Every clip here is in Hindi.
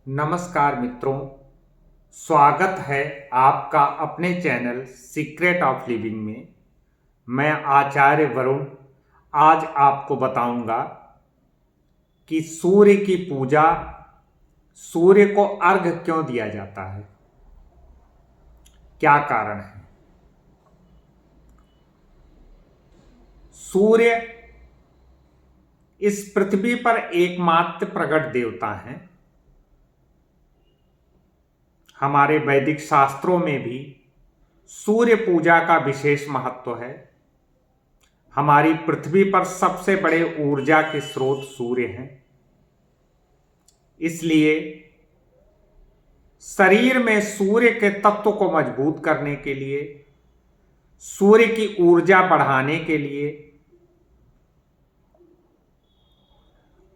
नमस्कार मित्रों, स्वागत है आपका अपने चैनल सीक्रेट ऑफ लिविंग में। मैं आचार्य वरुण आज आपको बताऊंगा कि सूर्य की पूजा, सूर्य को अर्घ्य क्यों दिया जाता है, क्या कारण है। सूर्य इस पृथ्वी पर एकमात्र प्रकट देवता हैं। हमारे वैदिक शास्त्रों में भी सूर्य पूजा का विशेष महत्व है। हमारी पृथ्वी पर सबसे बड़े ऊर्जा के स्रोत सूर्य हैं। इसलिए शरीर में सूर्य के तत्व को मजबूत करने के लिए, सूर्य की ऊर्जा बढ़ाने के लिए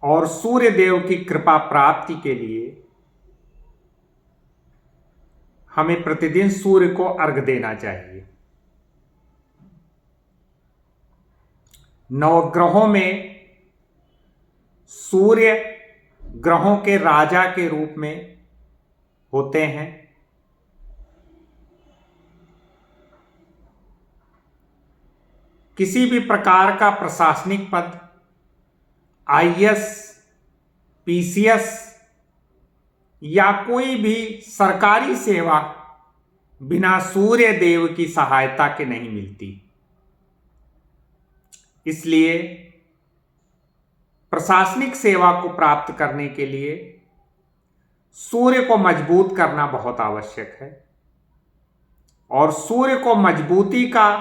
और सूर्य देव की कृपा प्राप्ति के लिए हमें प्रतिदिन सूर्य को अर्घ्य देना चाहिए। नवग्रहों में सूर्य ग्रहों के राजा के रूप में होते हैं। किसी भी प्रकार का प्रशासनिक पद, आईएएस, पीसीएस या कोई भी सरकारी सेवा बिना सूर्य देव की सहायता के नहीं मिलती। इसलिए प्रशासनिक सेवा को प्राप्त करने के लिए सूर्य को मजबूत करना बहुत आवश्यक है और सूर्य को मजबूती का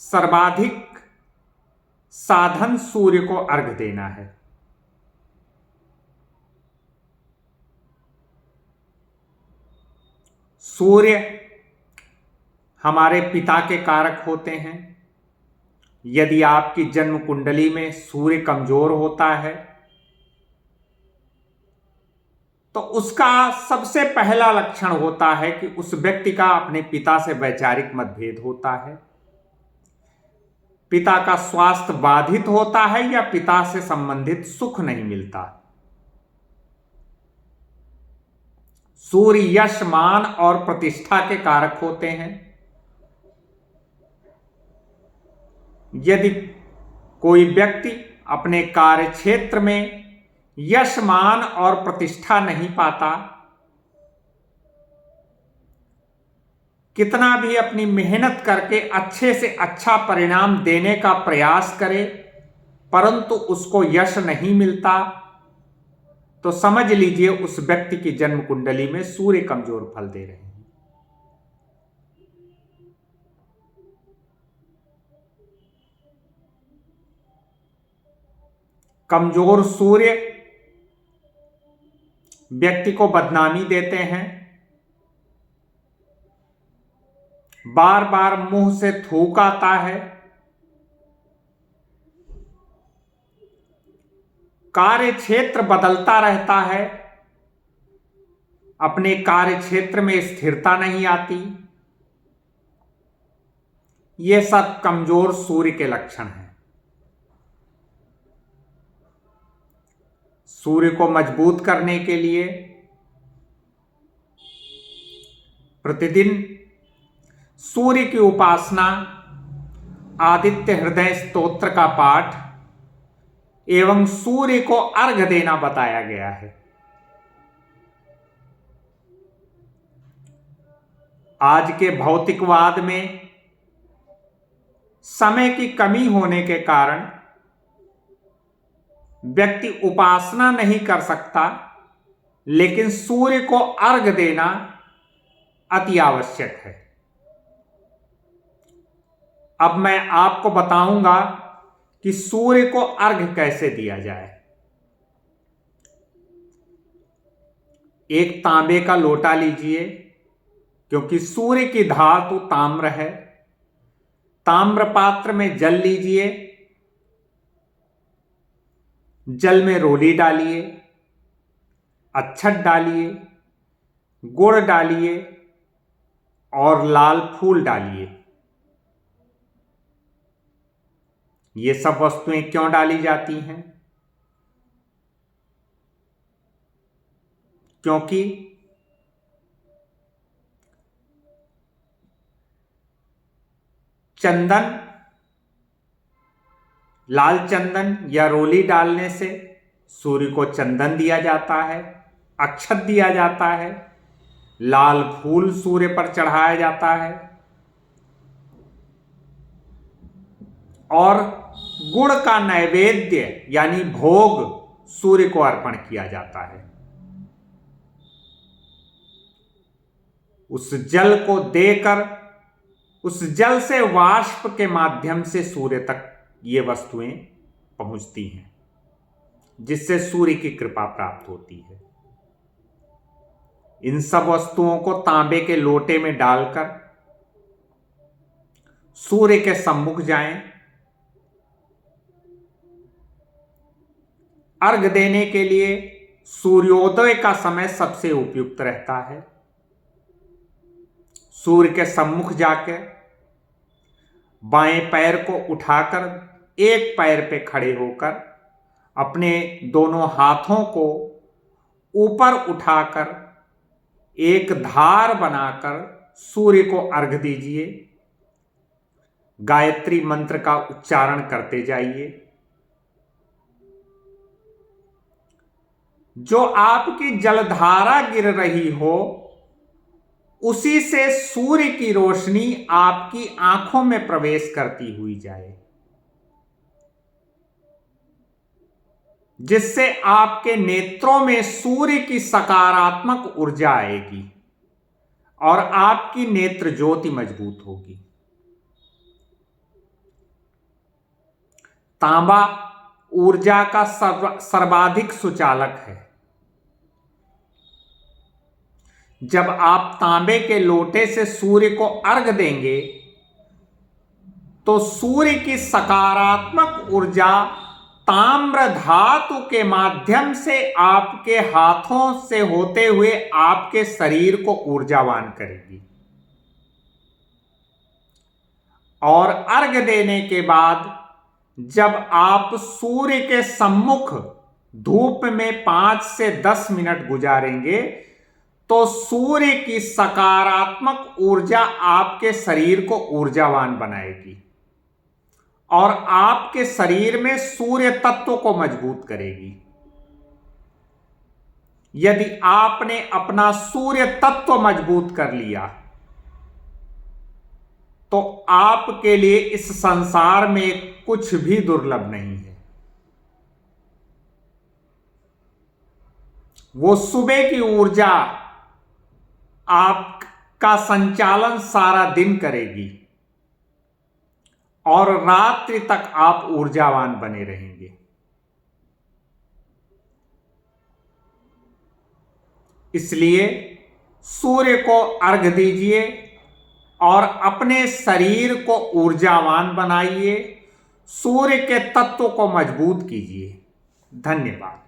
सर्वाधिक साधन सूर्य को अर्घ्य देना है। सूर्य हमारे पिता के कारक होते हैं। यदि आपकी जन्म कुंडली में सूर्य कमजोर होता है तो उसका सबसे पहला लक्षण होता है कि उस व्यक्ति का अपने पिता से वैचारिक मतभेद होता है, पिता का स्वास्थ्य बाधित होता है या पिता से संबंधित सुख नहीं मिलता। सूर्य यश, मान और प्रतिष्ठा के कारक होते हैं। यदि कोई व्यक्ति अपने कार्य क्षेत्र में यश, मान और प्रतिष्ठा नहीं पाता, कितना भी अपनी मेहनत करके अच्छे से अच्छा परिणाम देने का प्रयास करे परंतु उसको यश नहीं मिलता, तो समझ लीजिए उस व्यक्ति की जन्म कुंडली में सूर्य कमजोर फल दे रहे हैं। कमजोर सूर्य व्यक्ति को बदनामी देते हैं, बार बार मुंह से थूक आता है, कार्य क्षेत्र बदलता रहता है, अपने कार्य क्षेत्र में स्थिरता नहीं आती। ये सब कमजोर सूर्य के लक्षण हैं। सूर्य को मजबूत करने के लिए प्रतिदिन सूर्य की उपासना, आदित्य हृदय स्तोत्र का पाठ एवं सूर्य को अर्घ्य देना बताया गया है। आज के भौतिकवाद में समय की कमी होने के कारण व्यक्ति उपासना नहीं कर सकता, लेकिन सूर्य को अर्घ्य देना अति आवश्यक है। अब मैं आपको बताऊंगा कि सूर्य को अर्घ्य कैसे दिया जाए। एक तांबे का लोटा लीजिए, क्योंकि सूर्य की धातु ताम्र है। ताम्र पात्र में जल लीजिए, जल में रोली डालिए, अक्षत डालिए, गुड़ डालिए और लाल फूल डालिए। ये सब वस्तुएं क्यों डाली जाती हैं? क्योंकि चंदन, लाल चंदन या रोली डालने से सूर्य को चंदन दिया जाता है, अक्षत दिया जाता है, लाल फूल सूर्य पर चढ़ाया जाता है और गुड़ का नैवेद्य यानी भोग सूर्य को अर्पण किया जाता है। उस जल को देकर उस जल से वाष्प के माध्यम से सूर्य तक ये वस्तुएं पहुंचती हैं, जिससे सूर्य की कृपा प्राप्त होती है। इन सब वस्तुओं को तांबे के लोटे में डालकर सूर्य के सम्मुख जाएं। अर्घ देने के लिए सूर्योदय का समय सबसे उपयुक्त रहता है। सूर्य के सम्मुख जाकर बाएं पैर को उठाकर एक पैर पे खड़े होकर अपने दोनों हाथों को ऊपर उठाकर एक धार बनाकर सूर्य को अर्घ दीजिए। गायत्री मंत्र का उच्चारण करते जाइए। जो आपकी जलधारा गिर रही हो उसी से सूर्य की रोशनी आपकी आंखों में प्रवेश करती हुई जाए, जिससे आपके नेत्रों में सूर्य की सकारात्मक ऊर्जा आएगी और आपकी नेत्र ज्योति मजबूत होगी। तांबा ऊर्जा का सर्वाधिक सुचालक है। जब आप तांबे के लोटे से सूर्य को अर्घ देंगे तो सूर्य की सकारात्मक ऊर्जा ताम्र धातु के माध्यम से आपके हाथों से होते हुए आपके शरीर को ऊर्जावान करेगी और अर्घ देने के बाद जब आप सूर्य के सम्मुख धूप में 5 से 10 मिनट गुजारेंगे तो सूर्य की सकारात्मक ऊर्जा आपके शरीर को ऊर्जावान बनाएगी और आपके शरीर में सूर्य तत्व को मजबूत करेगी। यदि आपने अपना सूर्य तत्व मजबूत कर लिया तो आपके लिए इस संसार में कुछ भी दुर्लभ नहीं है। वो सुबह की ऊर्जा आपका संचालन सारा दिन करेगी और रात्रि तक आप ऊर्जावान बने रहेंगे। इसलिए सूर्य को अर्घ दीजिए और अपने शरीर को ऊर्जावान बनाइए, सूर्य के तत्व को मजबूत कीजिए। धन्यवाद।